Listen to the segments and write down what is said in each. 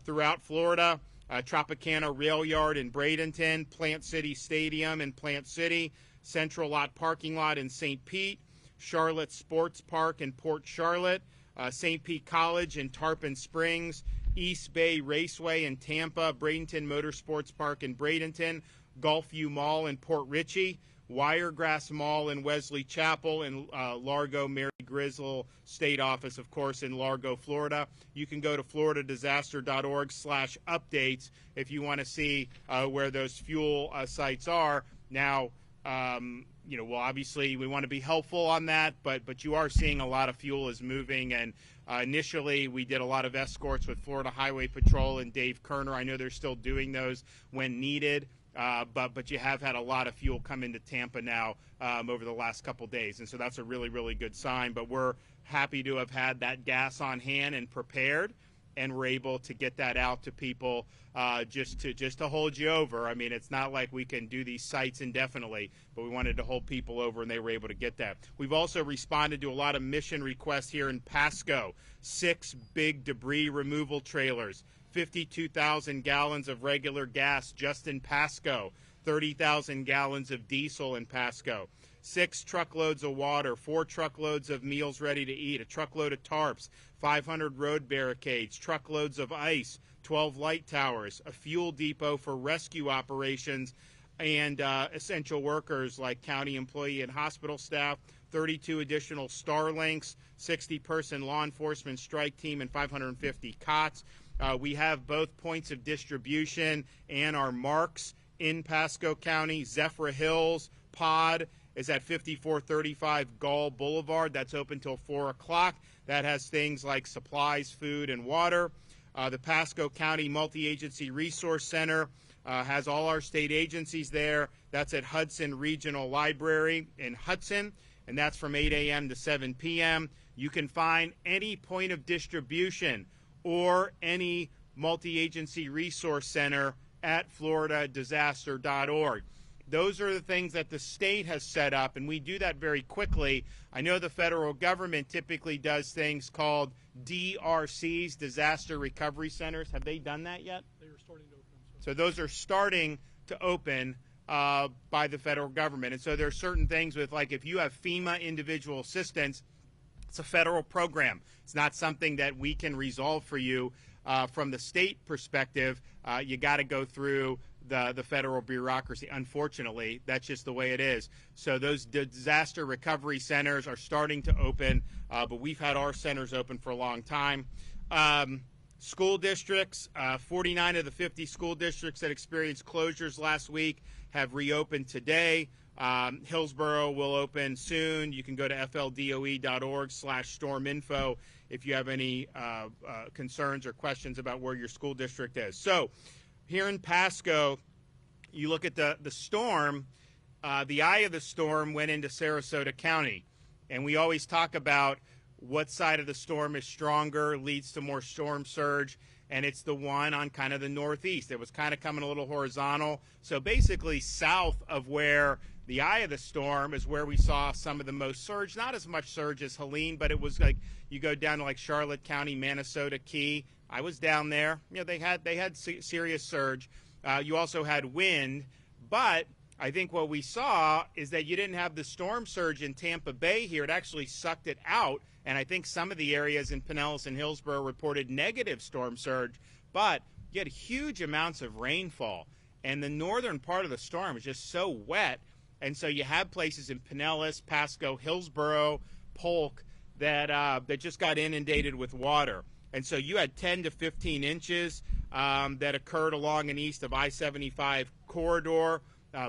throughout Florida. Tropicana Rail Yard in Bradenton, Plant City Stadium in Plant City, Central Lot Parking Lot in St. Pete, Charlotte Sports Park in Port Charlotte, St. Pete College in Tarpon Springs, East Bay Raceway in Tampa, Bradenton Motorsports Park in Bradenton, Gulfview Mall in Port Richey, Wiregrass Mall in Wesley Chapel, and Largo Mary Grizzle State Office, of course, in Largo, Florida. You can go to floridadisaster.org/updates if you want to see where those fuel sites are. Now, well, obviously we want to be helpful on that, but you are seeing a lot of fuel is moving. And initially we did a lot of escorts with Florida Highway Patrol and Dave Kerner. I know they're still doing those when needed. But you have had a lot of fuel come into Tampa now over the last couple days, and so that's a really, really good sign. But we're happy to have had that gas on hand and prepared, and we're able to get that out to people just to hold you over. I mean, it's not like we can do these sites indefinitely, but we wanted to hold people over, and they were able to get that. We've also responded to a lot of mission requests here in Pasco. 6 big debris removal trailers. 52,000 gallons of regular gas just in Pasco, 30,000 gallons of diesel in Pasco, 6 truckloads of water, 4 truckloads of meals ready to eat, a truckload of tarps, 500 road barricades, truckloads of ice, 12 light towers, a fuel depot for rescue operations and essential workers like county employee and hospital staff, 32 additional Starlinks, 60-person law enforcement strike team, and 550 cots. We have both points of distribution and our marks in Pasco County. Zephyr Hills Pod is at 5435 Gall Boulevard. That's open till 4 o'clock. That has things like supplies, food, and water. The Pasco County Multi-Agency Resource Center has all our state agencies there. That's at Hudson Regional Library in Hudson, and that's from 8 a.m. to 7 p.m. You can find any point of distribution or any multi-agency resource center at floridadisaster.org. Those are the things that the state has set up, and we do that very quickly. I know the federal government typically does things called DRCs, Disaster Recovery Centers. Have they done that yet? They are starting to open. So those are starting to open by the federal government. And so there are certain things with, like, if you have FEMA individual assistance, it's a federal program. It's not something that we can resolve for you from the state perspective. You got to go through the federal bureaucracy. Unfortunately, that's just the way it is. So those disaster recovery centers are starting to open, but we've had our centers open for a long time. School districts, 49 of the 50 school districts that experienced closures last week have reopened today. Hillsborough will open soon. You can go to fldoe.org/storminfo if you have any concerns or questions about where your school district is. So here in Pasco, you look at the storm, the eye of the storm went into Sarasota County. And we always talk about what side of the storm is stronger, leads to more storm surge, and it's the one on kind of the northeast. It was kind of coming a little horizontal. So basically south of where the eye of the storm is where we saw some of the most surge. Not as much surge as Helene, but it was like you go down to like Charlotte County, Manasota Key. I was down there. You know, they had serious surge. You also had wind, but I think what we saw is that you didn't have the storm surge in Tampa Bay here. It actually sucked it out, and I think some of the areas in Pinellas and Hillsborough reported negative storm surge, but you had huge amounts of rainfall, and the northern part of the storm is just so wet. And so you have places in Pinellas, Pasco, Hillsborough, Polk that just got inundated with water. And so you had 10 to 15 inches that occurred along and east of I-75 corridor.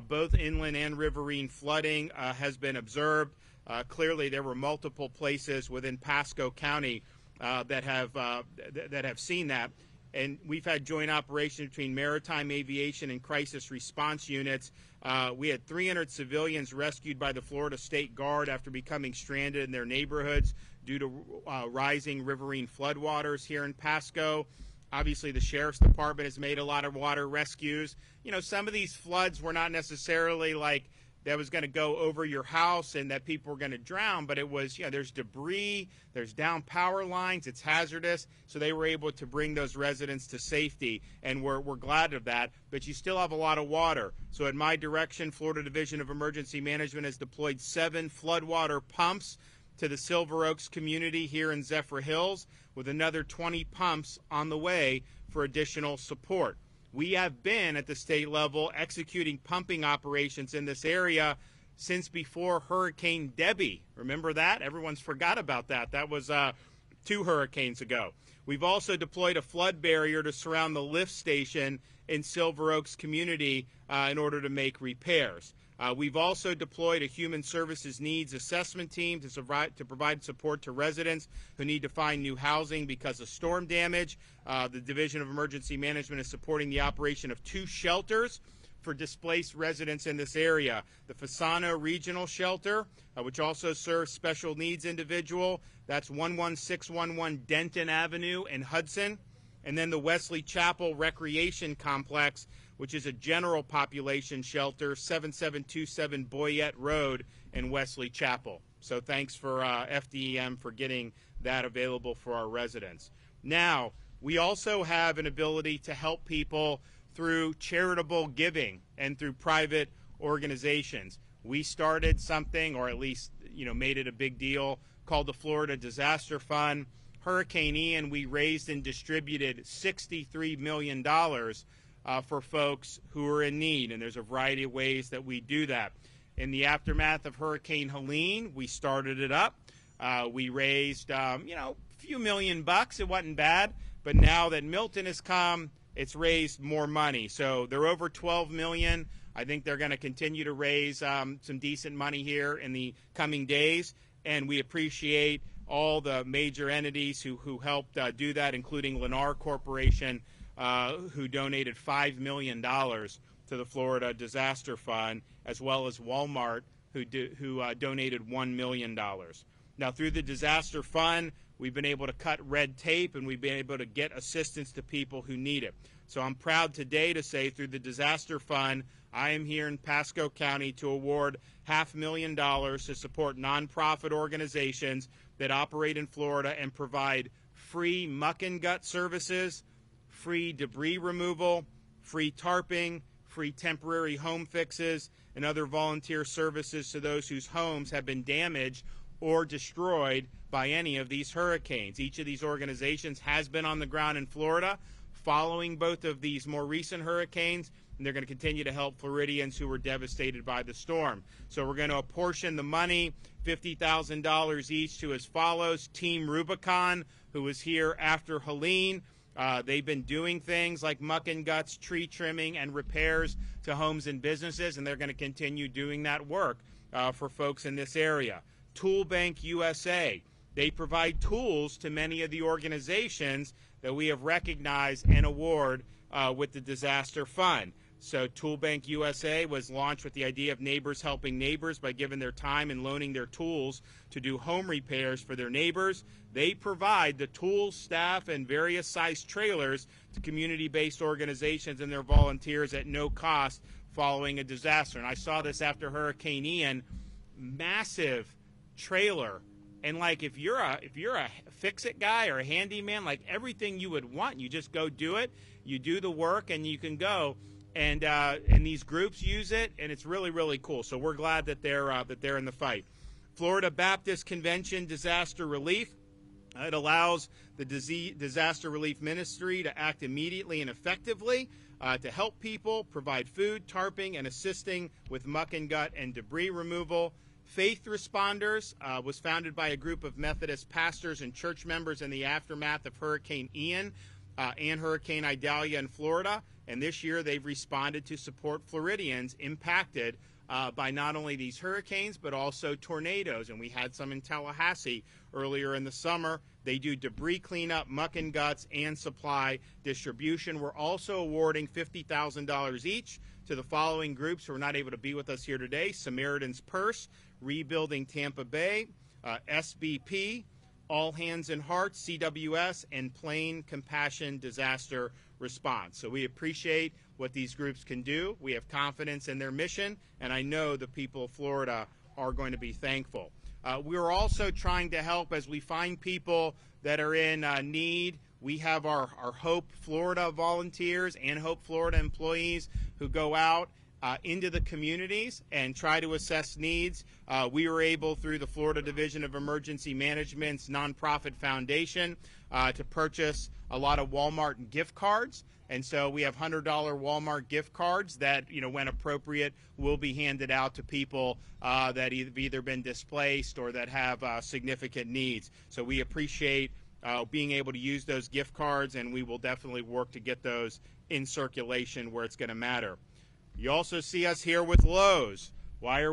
Both inland and riverine flooding has been observed. Clearly, there were multiple places within Pasco County that have seen that. And we've had joint operations between maritime aviation and crisis response units. We had 300 civilians rescued by the Florida State Guard after becoming stranded in their neighborhoods due to rising riverine floodwaters here in Pasco. Obviously, the Sheriff's Department has made a lot of water rescues. You know, some of these floods were not necessarily like that was going to go over your house and that people were going to drown, but it was, there's debris, there's down power lines, it's hazardous, so they were able to bring those residents to safety, and we're glad of that. But you still have a lot of water. So at my direction, Florida Division of Emergency Management has deployed 7 floodwater pumps to the Silver Oaks community here in Zephyr Hills, with another 20 pumps on the way for additional support. We have been at the state level executing pumping operations in this area since before Hurricane Debbie. Remember that? Everyone's forgot about that. That was 2 hurricanes ago. We've also deployed a flood barrier to surround the lift station in Silver Oaks community in order to make repairs. We've also deployed a human services needs assessment team to provide support to residents who need to find new housing because of storm damage. The Division of Emergency Management is supporting the operation of 2 shelters for displaced residents in this area. The Fasano Regional Shelter, which also serves special needs individual, that's 11611 Denton Avenue in Hudson. And then the Wesley Chapel Recreation Complex, which is a general population shelter, 7727 Boyette Road in Wesley Chapel. So thanks for FDEM for getting that available for our residents. Now, we also have an ability to help people through charitable giving and through private organizations. We started something, or at least made it a big deal, called the Florida Disaster Fund. Hurricane Ian, we raised and distributed $63 million for folks who are in need, and there's a variety of ways that we do that. In the aftermath of Hurricane Helene, we started it up. We raised, a few $1 million. It wasn't bad, but now that Milton has come, it's raised more money. So they're over $12 million. I think they're going to continue to raise some decent money here in the coming days, and we appreciate all the major entities who helped do that, including Lennar Corporation, who donated $5 million to the Florida Disaster Fund, as well as Walmart, who donated $1 million. Now, through the Disaster Fund, we've been able to cut red tape, and we've been able to get assistance to people who need it. So I'm proud today to say, through the Disaster Fund, I am here in Pasco County to award $500,000 to support nonprofit organizations that operate in Florida and provide free muck and gut services, free debris removal, free tarping, free temporary home fixes, and other volunteer services to those whose homes have been damaged or destroyed by any of these hurricanes. Each of these organizations has been on the ground in Florida following both of these more recent hurricanes, and they're going to continue to help Floridians who were devastated by the storm. So we're going to apportion the money, $50,000 each, to as follows. Team Rubicon, who was here after Helene. They've been doing things like muck and guts, tree trimming, and repairs to homes and businesses, and they're going to continue doing that work for folks in this area. Tool Bank USA, they provide tools to many of the organizations that we have recognized and award with the Disaster Fund. So Tool Bank USA was launched with the idea of neighbors helping neighbors by giving their time and loaning their tools to do home repairs for their neighbors. They provide the tools, staff, and various size trailers to community-based organizations and their volunteers at no cost following a disaster. And I saw this after Hurricane Ian, massive trailer. And like if you're a fix-it guy or a handyman, like everything you would want, you just go do it. You do the work and you can go. And these groups use it, and it's really, really cool. So we're glad that they're in the fight. Florida Baptist Convention Disaster Relief. It allows the Disaster Relief Ministry to act immediately and effectively to help people, provide food, tarping, and assisting with muck and gut and debris removal. Faith Responders was founded by a group of Methodist pastors and church members in the aftermath of Hurricane Ian and Hurricane Idalia in Florida. And this year they've responded to support Floridians impacted by not only these hurricanes, but also tornadoes. And we had some in Tallahassee earlier in the summer. They do debris cleanup, muck and guts, and supply distribution. We're also awarding $50,000 each to the following groups who are not able to be with us here today: Samaritan's Purse, Rebuilding Tampa Bay, SBP, All Hands and Hearts, CWS, and Plain Compassion Disaster response. So we appreciate what these groups can do. We have confidence in their mission, and I know the people of Florida are going to be thankful. We're also trying to help as we find people that are in need. We have our Hope Florida volunteers and Hope Florida employees who go out into the communities and try to assess needs. We were able, through the Florida Division of Emergency Management's nonprofit foundation, to purchase a lot of Walmart gift cards. And so we have $100 Walmart gift cards that, when appropriate, will be handed out to people that have either been displaced or that have significant needs. So we appreciate being able to use those gift cards, and we will definitely work to get those in circulation where it's going to matter. You also see us here with Lowe's. Why do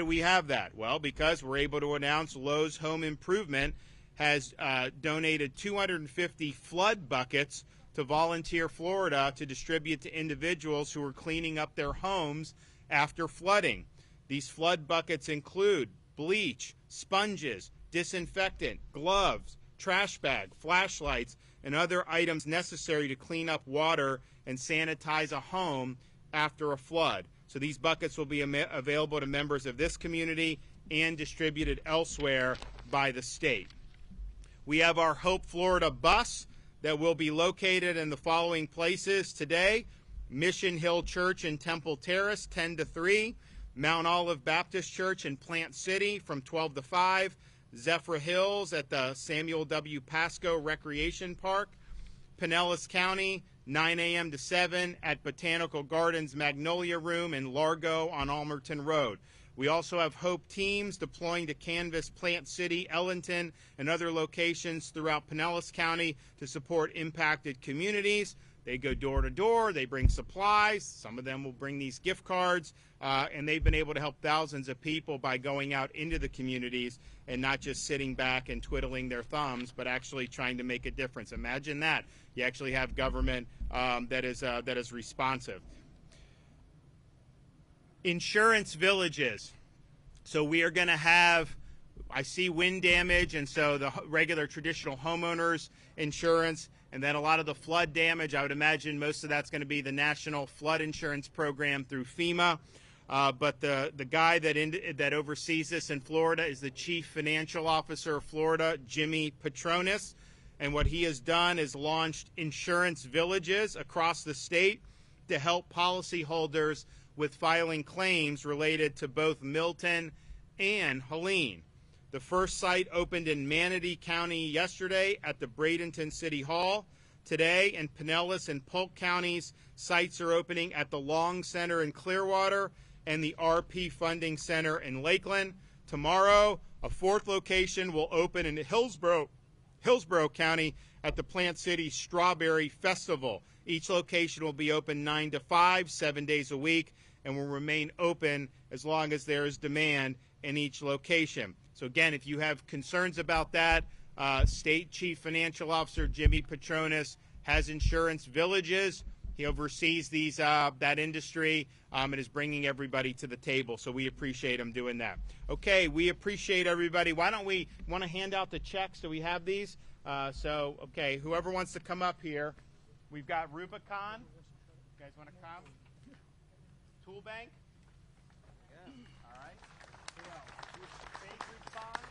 we have that? Well, because we're able to announce Lowe's Home Improvement has donated 250 flood buckets to Volunteer Florida to distribute to individuals who are cleaning up their homes after flooding. These flood buckets include bleach, sponges, disinfectant, gloves, trash bag, flashlights, and other items necessary to clean up water and sanitize a home after a flood. So these buckets will be available to members of this community and distributed elsewhere by the state. We have our Hope Florida bus that will be located in the following places today: Mission Hill Church in Temple Terrace, 10 to 3, Mount Olive Baptist Church in Plant City from 12 to 5, Zephyr Hills at the Samuel W. Pasco Recreation Park, Pinellas County, 9 a.m. to 7 at Botanical Gardens Magnolia Room in Largo on Almerton Road. We also have Hope teams deploying to canvass Plant City, Ellington, and other locations throughout Pinellas County to support impacted communities. They go door to door, they bring supplies, some of them will bring these gift cards, and they've been able to help thousands of people by going out into the communities and not just sitting back and twiddling their thumbs, but actually trying to make a difference. Imagine that. You actually have government that is responsive. Insurance villages. So we are going to have, I see wind damage, and so the regular traditional homeowners insurance, and then a lot of the flood damage. I would imagine most of that's going to be the National Flood Insurance Program through FEMA. But the guy that oversees this in Florida is the Chief Financial Officer of Florida, Jimmy Patronis. And what he has done is launched insurance villages across the state to help policyholders with filing claims related to both Milton and Helene. The first site opened in Manatee County yesterday at the Bradenton City Hall. Today in Pinellas and Polk counties, sites are opening at the Long Center in Clearwater and the RP Funding Center in Lakeland. Tomorrow, a fourth location will open in Hillsborough County at the Plant City Strawberry Festival. Each location will be open 9 to 5, 7 days a week, and will remain open as long as there is demand in each location. So again, if you have concerns about that, State Chief Financial Officer Jimmy Patronis has insurance villages. He oversees that industry and is bringing everybody to the table. So we appreciate him doing that. Okay, we appreciate everybody. Why don't we want to hand out the checks? Do we have these? Okay, whoever wants to come up here. We've got Rubicon. You guys want to come? Tool Bank? Yeah. All right. Who else? Safe Responders,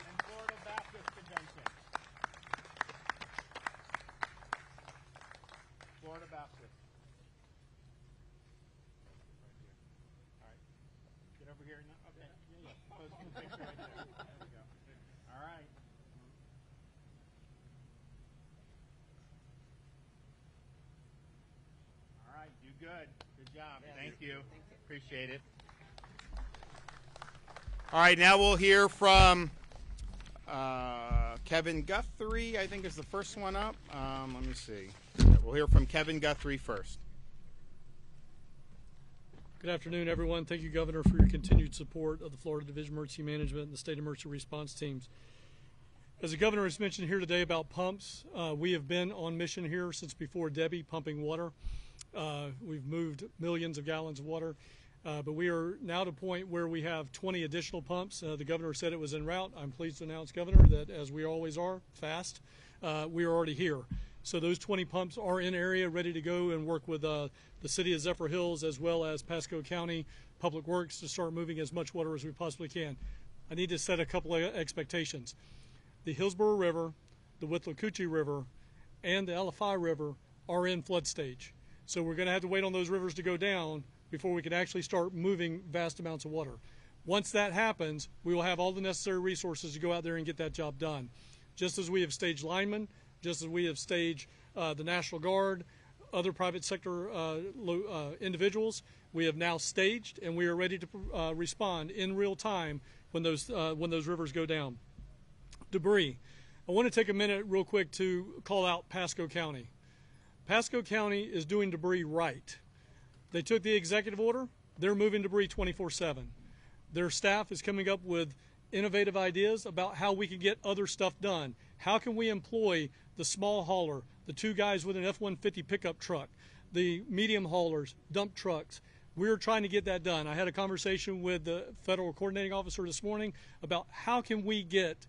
and Florida Baptist Convention. Florida Baptist. Right here. All right. Get over here. Okay. Yeah. Post the picture right there. There we go. All right. All right. Do good. Good job. Yeah, Thank you. Appreciate it. All right. Now we'll hear from Kevin Guthrie, I think is the first one up. Let me see. We'll hear from Kevin Guthrie first. Good afternoon, everyone. Thank you, Governor, for your continued support of the Florida Division of Emergency Management and the State Emergency Response Teams. As the Governor has mentioned here today about pumps, we have been on mission here since before Debbie, pumping water. We've moved millions of gallons of water, but we are now to a point where we have 20 additional pumps. The Governor said it was en route. I'm pleased to announce, Governor, that as we always are, fast, we are already here. So those 20 pumps are in area, ready to go and work with the city of Zephyr Hills as well as Pasco County Public Works to start moving as much water as we possibly can. I need to set a couple of expectations. The Hillsborough River, the Withlacoochee River, and the Alafai River are in flood stage. So we're going to have to wait on those rivers to go down before we can actually start moving vast amounts of water. Once that happens, we will have all the necessary resources to go out there and get that job done. Just as we have staged linemen, just as we have staged the National Guard, other private sector individuals, we have now staged and we are ready to respond in real time when those rivers go down. Debris. I want to take a minute real quick to call out Pasco County. Pasco County is doing debris right. They took the executive order. They're moving debris 24/7. Their staff is coming up with innovative ideas about how we can get other stuff done. How can we employ the small hauler, the two guys with an F-150 pickup truck, the medium haulers, dump trucks? We're trying to get that done. I had a conversation with the federal coordinating officer this morning about how can we get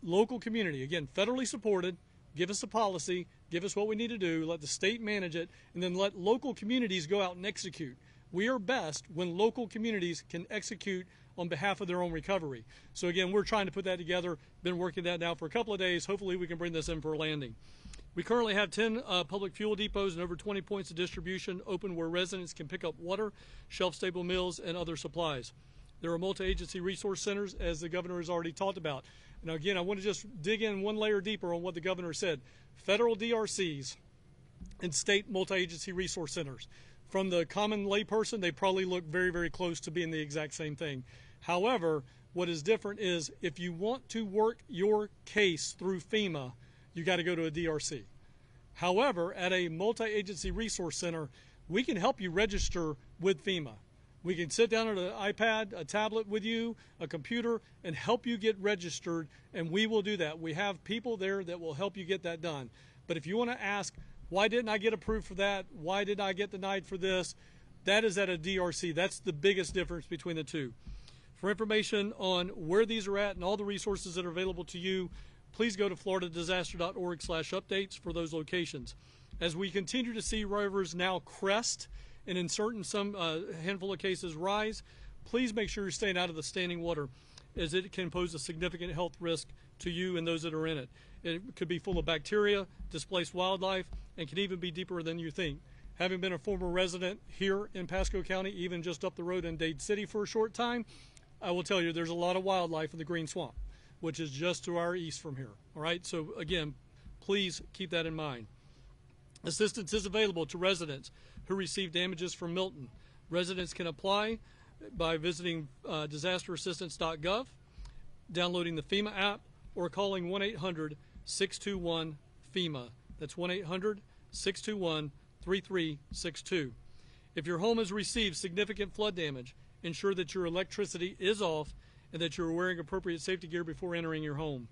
local community, again, federally supported, give us a policy, give us what we need to do, let the state manage it, and then let local communities go out and execute. We are best when local communities can execute on behalf of their own recovery. So again, we're trying to put that together, been working that now for a couple of days. Hopefully we can bring this in for a landing. We currently have 10 public fuel depots and over 20 points of distribution open where residents can pick up water, shelf-stable meals, and other supplies. There are multi-agency resource centers, as the governor has already talked about. Now again, I want to just dig in one layer deeper on what the governor said. Federal DRCs and state multi-agency resource centers. From the common layperson, they probably look very, very close to being the exact same thing. However, what is different is if you want to work your case through FEMA, you got to go to a DRC. However, at a multi-agency resource center, we can help you register with FEMA. We can sit down at an iPad, a tablet with you, a computer, and help you get registered, and we will do that. We have people there that will help you get that done. But if you want to ask, why didn't I get approved for that? Why did I get denied for this? That is at a DRC. That's the biggest difference between the two. For information on where these are at and all the resources that are available to you, please go to floridadisaster.org/updates for those locations. As we continue to see rivers now crest and in some handful of cases rise, please make sure you're staying out of the standing water, as it can pose a significant health risk to you and those that are in it. It could be full of bacteria, displaced wildlife, and can even be deeper than you think. Having been a former resident here in Pasco County, even just up the road in Dade City for a short time, I will tell you there's a lot of wildlife in the Green Swamp, which is just to our east from here. All right, so again, please keep that in mind. Assistance is available to residents who receive damages from Milton. Residents can apply by visiting disasterassistance.gov, downloading the FEMA app, or calling 1-800-621-FEMA. That's 1-800-621-3362. If your home has received significant flood damage, ensure that your electricity is off and that you're wearing appropriate safety gear before entering your home.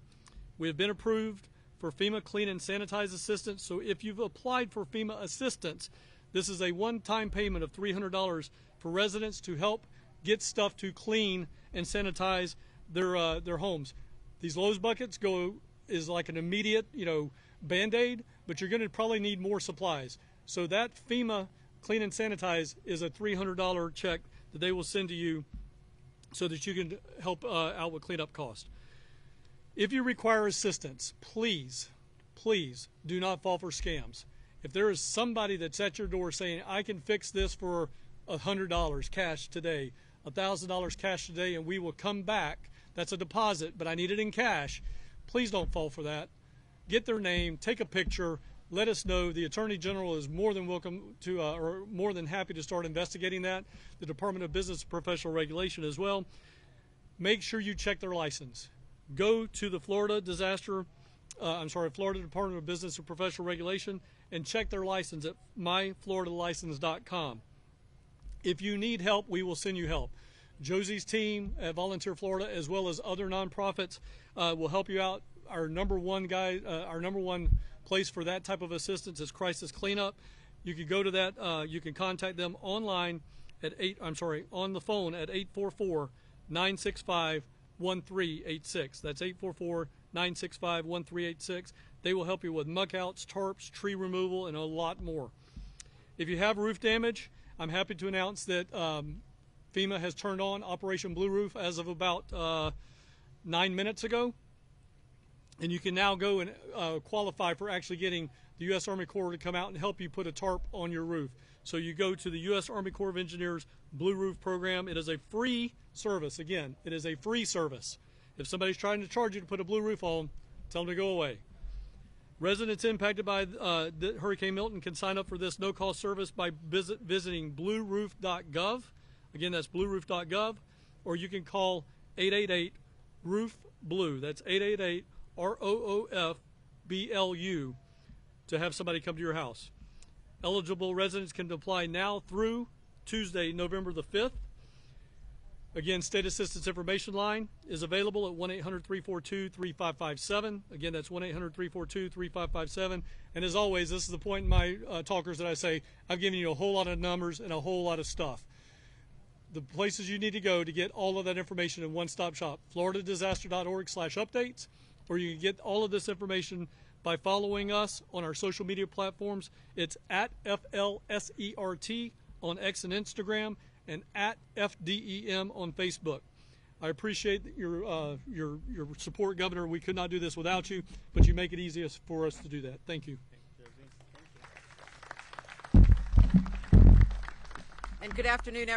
We have been approved for FEMA Clean and Sanitize Assistance, so if you've applied for FEMA assistance, this is a one-time payment of $300 for residents to help get stuff to clean and sanitize their homes. These Lowe's buckets is like an immediate, Band-Aid, but you're going to probably need more supplies. So that FEMA Clean and Sanitize is a $300 check that they will send to you so that you can help out with cleanup costs. If you require assistance, please do not fall for scams. If there is somebody that's at your door saying, I can fix this for $100 cash today, $1,000 cash today, and we will come back, that's a deposit, but I need it in cash, please don't fall for that. Get their name, take a picture, let us know. The Attorney General is more than welcome to, or more than happy to start investigating that. The Department of Business and Professional Regulation as well. Make sure you check their license. Go to the Florida Department of Business and Professional Regulation and check their license at myfloridalicense.com. If you need help, we will send you help. Josie's team at Volunteer Florida, as well as other nonprofits, will help you out. Our number one place for that type of assistance is Crisis Cleanup. You can go to that. You can contact them online at on the phone at 844-965-1386. That's 844-965-1386. They will help you with muck outs, tarps, tree removal, and a lot more. If you have roof damage, I'm happy to announce that FEMA has turned on Operation Blue Roof as of about 9 minutes ago. And you can now go and qualify for actually getting the U.S. Army Corps to come out and help you put a tarp on your roof. So you go to the U.S. Army Corps of Engineers Blue Roof program. It is a free service. Again, it is a free service. If somebody's trying to charge you to put a blue roof on, tell them to go away. Residents impacted by Hurricane Milton can sign up for this no-cost service by visiting blueroof.gov. Again, that's blueroof.gov. Or you can call 888-ROOF-BLUE. That's 888-ROOF-BLU to have somebody come to your house. Eligible residents can apply now through Tuesday, November the 5th. Again, State Assistance Information Line is available at 1-800-342-3557. Again, that's 1-800-342-3557. And as always, this is the point in my talkers that I say, I've given you a whole lot of numbers and a whole lot of stuff. The places you need to go to get all of that information in one-stop shop, floridadisaster.org/updates, or you can get all of this information by following us on our social media platforms. It's at FLSERT on X and Instagram, and at FDEM on Facebook. I appreciate your support, Governor. We could not do this without you, but you make it easiest for us to do that. Thank you. And good afternoon,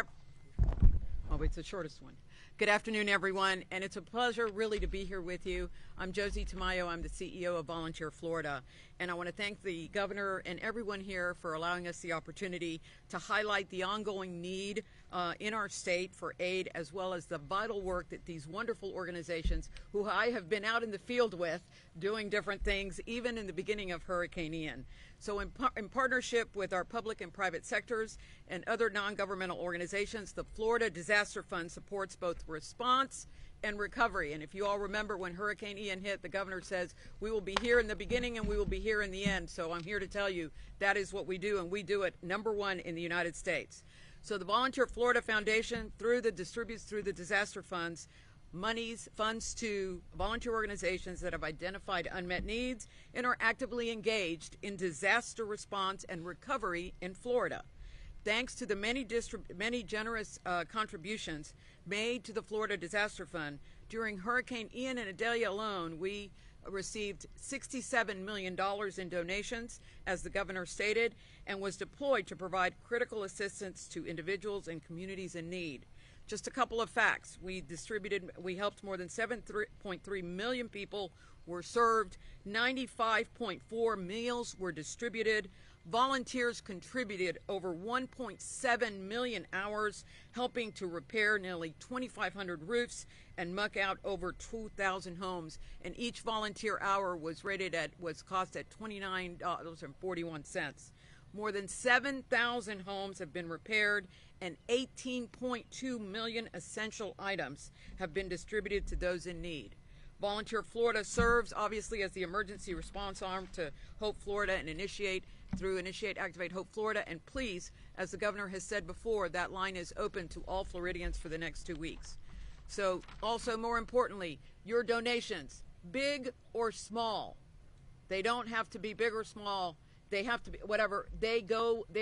oh, it's the shortest one. Good afternoon, everyone, and it's a pleasure really to be here with you. I'm Josie Tamayo. I'm the CEO of Volunteer Florida, and I want to thank the Governor and everyone here for allowing us the opportunity to highlight the ongoing need in our state for aid, as well as the vital work that these wonderful organizations, who I have been out in the field with, doing different things, even in the beginning of Hurricane Ian. So in partnership with our public and private sectors and other non-governmental organizations, the Florida Disaster Fund supports both response and recovery. And if you all remember when Hurricane Ian hit, the governor says, we will be here in the beginning and we will be here in the end. So I'm here to tell you that is what we do, and we do it #1 in the United States. So the Volunteer Florida Foundation distributes through the disaster funds funds to volunteer organizations that have identified unmet needs and are actively engaged in disaster response and recovery in Florida. Thanks to the many generous contributions made to the Florida Disaster Fund, during Hurricane Ian and Idalia alone, we received $67 million in donations, as the governor stated, and was deployed to provide critical assistance to individuals and communities in need. Just a couple of facts. We helped more than 7.3 million people were served, 95.4 meals were distributed. Volunteers contributed over 1.7 million hours, helping to repair nearly 2,500 roofs and muck out over 2,000 homes. And each volunteer hour was cost at $29.41. More than 7,000 homes have been repaired, and 18.2 million essential items have been distributed to those in need. Volunteer Florida serves, obviously, as the emergency response arm to Hope Florida and Initiate, Activate, Hope Florida. And please, as the governor has said before, that line is open to all Floridians for the next 2 weeks. So also, more importantly, your donations, big or small, they don't have to be big or small. They have to be whatever they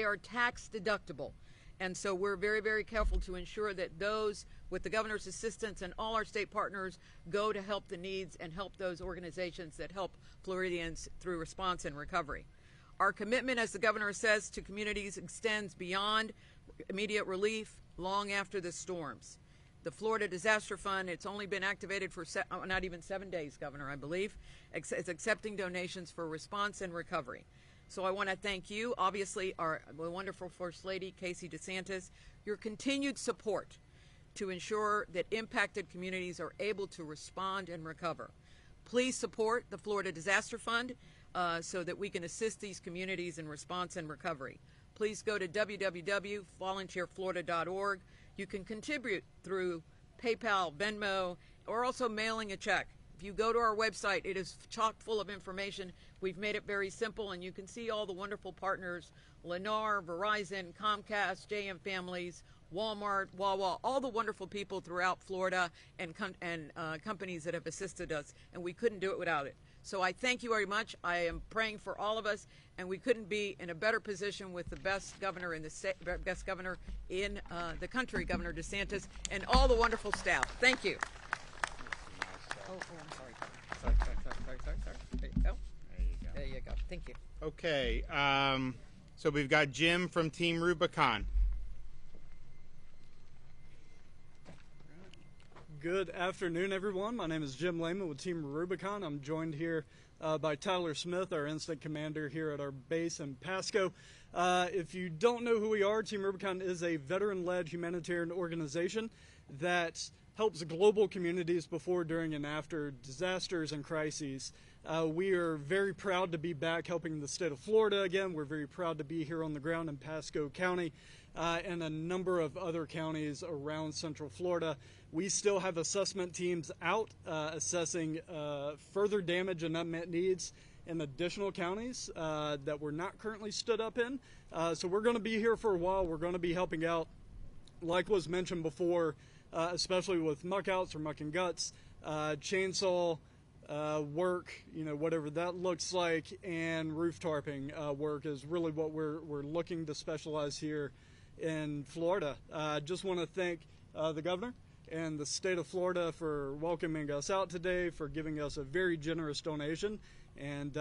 are tax deductible. And so we're very, very careful to ensure that those, with the governor's assistance and all our state partners, go to help the needs and help those organizations that help Floridians through response and recovery. Our commitment, as the governor says, to communities extends beyond immediate relief long after the storms. The Florida Disaster Fund, it's only been activated for not even 7 days, Governor, I believe. It's accepting donations for response and recovery. So I want to thank you, obviously, the wonderful First Lady, Casey DeSantis, your continued support to ensure that impacted communities are able to respond and recover. Please support the Florida Disaster Fund so that we can assist these communities in response and recovery. Please go to www.volunteerflorida.org. You can contribute through PayPal, Venmo, or also mailing a check. If you go to our website, it is chock full of information. We've made it very simple, and you can see all the wonderful partners, Lennar, Verizon, Comcast, JM Families, Walmart, Wawa, all the wonderful people throughout Florida and companies that have assisted us, and we couldn't do it without it. So I thank you very much. I am praying for all of us, and we couldn't be in a better position with the best governor in the best governor in the country, Governor DeSantis, and all the wonderful staff. Thank you. Oh, I'm sorry. Sorry. There you go. There you go. Thank you. Okay, so we've got Jim from Team Rubicon. Good afternoon, everyone. My name is Jim Lehman with Team Rubicon. I'm joined here by Tyler Smith, our incident commander here at our base in Pasco. If you don't know who we are, Team Rubicon is a veteran-led humanitarian organization that helps global communities before, during, and after disasters and crises. We are very proud to be back helping the state of Florida again. We're very proud to be here on the ground in Pasco County and a number of other counties around Central Florida. We still have assessment teams out assessing further damage and unmet needs in additional counties that we're not currently stood up in. So we're going to be here for a while. We're going to be helping out, like was mentioned before, especially with muck outs or muck and guts, chainsaw work, whatever that looks like, and roof tarping work is really what we're looking to specialize here in Florida. I just want to thank the governor and the state of Florida for welcoming us out today, for giving us a very generous donation, and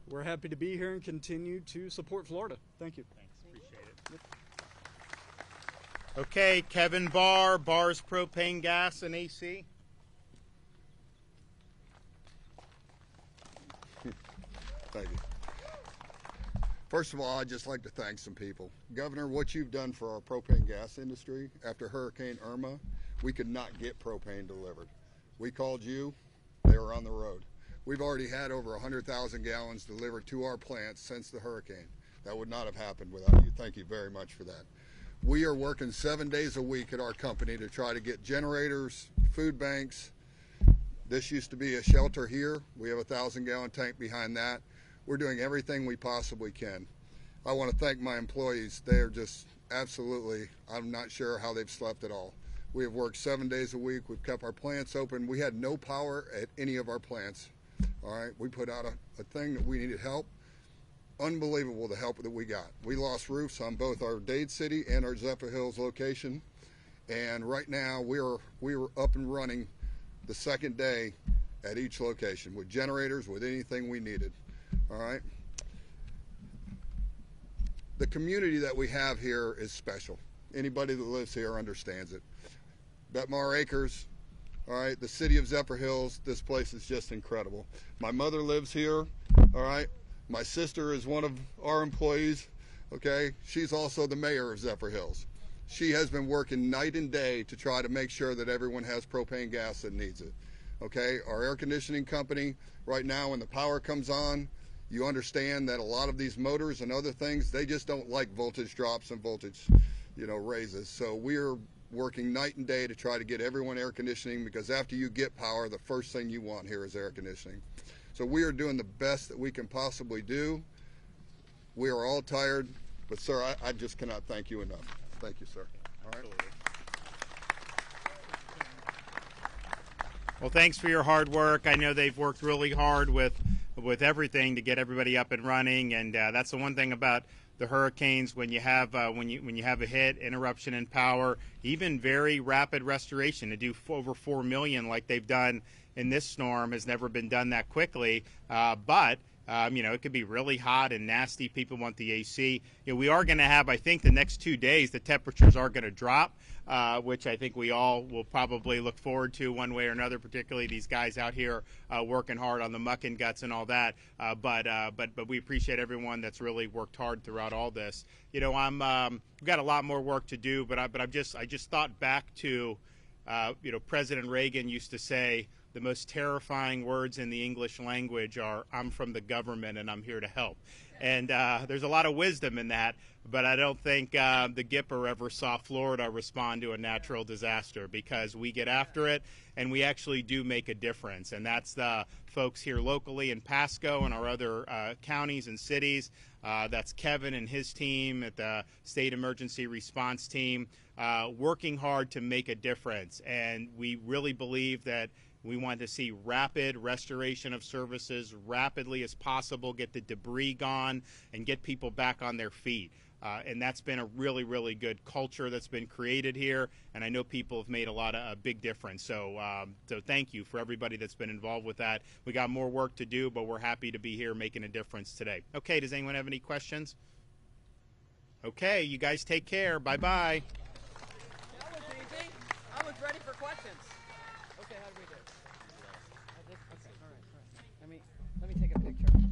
we're happy to be here and continue to support Florida. Thank you. Thanks, appreciate it. Okay, Kevin Barr, Barr's Propane Gas and AC. Thank you. First of all, I'd just like to thank some people. Governor, what you've done for our propane gas industry after Hurricane Irma, we could not get propane delivered. We called you, they were on the road. We've already had over 100,000 gallons delivered to our plants since the hurricane. That would not have happened without you. Thank you very much for that. We are working 7 days a week at our company to try to get generators, food banks. This used to be a shelter here. We have a 1,000-gallon tank behind that. We're doing everything we possibly can. I want to thank my employees. They are just absolutely, I'm not sure how they've slept at all. We have worked 7 days a week. We've kept our plants open. We had no power at any of our plants. All right, we put out a thing that we needed help. Unbelievable the help that we got. We lost roofs on both our Dade City and our Zephyrhills location. And right now we were up and running the second day at each location with generators, with anything we needed. All right. The community that we have here is special. Anybody that lives here understands it. Betmar Acres, all right, the city of Zephyrhills, this place is just incredible. My mother lives here, all right. My sister is one of our employees, okay. She's also the mayor of Zephyrhills. She has been working night and day to try to make sure that everyone has propane gas that needs it, okay. Our air conditioning company, right now when the power comes on, you understand that a lot of these motors and other things, they just don't like voltage drops and voltage, raises. So we're working night and day to try to get everyone air conditioning, because after you get power, the first thing you want here is air conditioning. So we are doing the best that we can possibly do. We are all tired, but sir, I just cannot thank you enough. Thank you, sir. All right. Absolutely. Well, thanks for your hard work. I know they've worked really hard with everything to get everybody up and running, and that's the one thing about the hurricanes. When you have when you have a hit, interruption in power, even very rapid restoration to do over 4 million like they've done in this storm has never been done that quickly. But it could be really hot and nasty. People want the AC. We are going to have, I think, the next 2 days, the temperatures are going to drop, which I think we all will probably look forward to one way or another, particularly these guys out here working hard on the muck and guts and all that. But we appreciate everyone that's really worked hard throughout all this. We've got a lot more work to do, but I just thought back to, President Reagan used to say, the most terrifying words in the English language are, I'm from the government and I'm here to help. And there's a lot of wisdom in that, but I don't think the Gipper ever saw Florida respond to a natural disaster, because we get after it and we actually do make a difference. And that's the folks here locally in Pasco and our other counties and cities. That's Kevin and his team at the State Emergency Response Team, working hard to make a difference. And we really believe that We want to see rapid restoration of services, rapidly as possible, get the debris gone, and get people back on their feet. And that's been a really, really good culture that's been created here, and I know people have made a big difference. So thank you for everybody that's been involved with that. We got more work to do, but we're happy to be here making a difference today. Okay, does anyone have any questions? Okay, you guys take care. Bye-bye. That was easy. I was ready for questions. Okay, how did we do? Okay, all right. Let me take a picture.